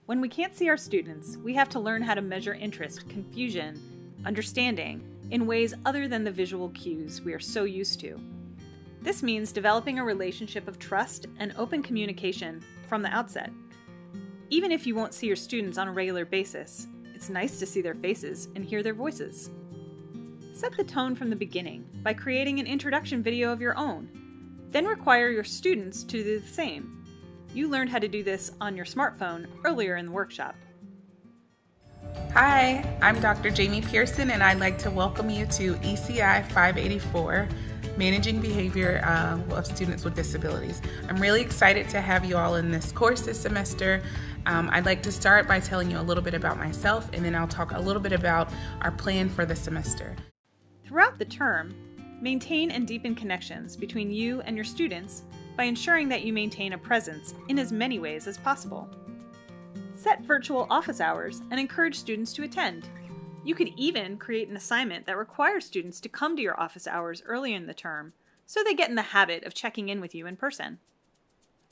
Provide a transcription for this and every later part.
When we can't see our students, we have to learn how to measure interest, confusion, understanding in ways other than the visual cues we are so used to. This means developing a relationship of trust and open communication from the outset. Even if you won't see your students on a regular basis, it's nice to see their faces and hear their voices. Set the tone from the beginning by creating an introduction video of your own. Then require your students to do the same. You learned how to do this on your smartphone earlier in the workshop. Hi, I'm Dr. Jamie Pearson, and I'd like to welcome you to ECI 584, Managing Behavior of Students with Disabilities. I'm really excited to have you all in this course this semester. I'd like to start by telling you a little bit about myself, and then I'll talk a little bit about our plan for the semester. Throughout the term, maintain and deepen connections between you and your students by ensuring that you maintain a presence in as many ways as possible. Set virtual office hours and encourage students to attend. You could even create an assignment that requires students to come to your office hours early in the term so they get in the habit of checking in with you in person.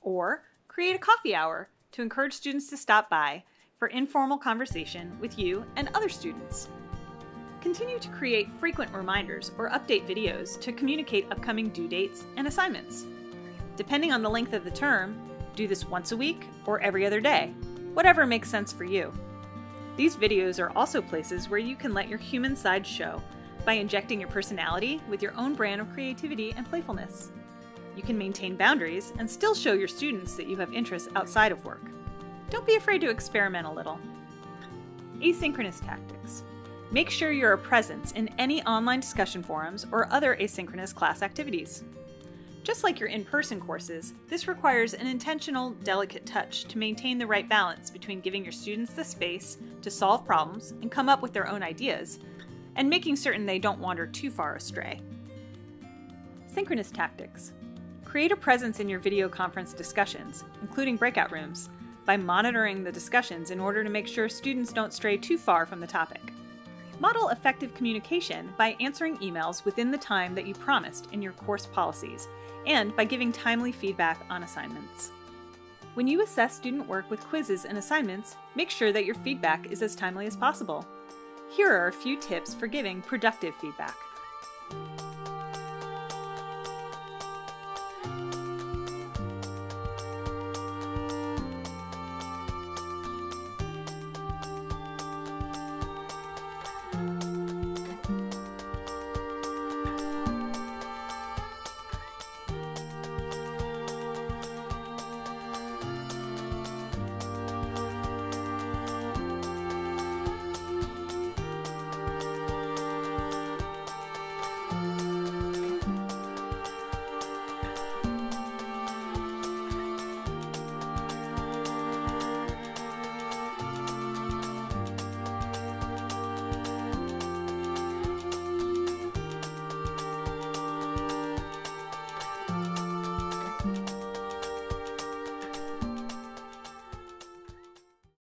Or create a coffee hour to encourage students to stop by for informal conversation with you and other students. Continue to create frequent reminders or update videos to communicate upcoming due dates and assignments. Depending on the length of the term, do this once a week or every other day, whatever makes sense for you. These videos are also places where you can let your human side show by injecting your personality with your own brand of creativity and playfulness. You can maintain boundaries and still show your students that you have interests outside of work. Don't be afraid to experiment a little. Asynchronous tactics. Make sure you're a presence in any online discussion forums or other asynchronous class activities. Just like your in-person courses, this requires an intentional, delicate touch to maintain the right balance between giving your students the space to solve problems and come up with their own ideas, and making certain they don't wander too far astray. Synchronous tactics. Create a presence in your video conference discussions, including breakout rooms, by monitoring the discussions in order to make sure students don't stray too far from the topic. Model effective communication by answering emails within the time that you promised in your course policies, and by giving timely feedback on assignments. When you assess student work with quizzes and assignments, make sure that your feedback is as timely as possible. Here are a few tips for giving productive feedback.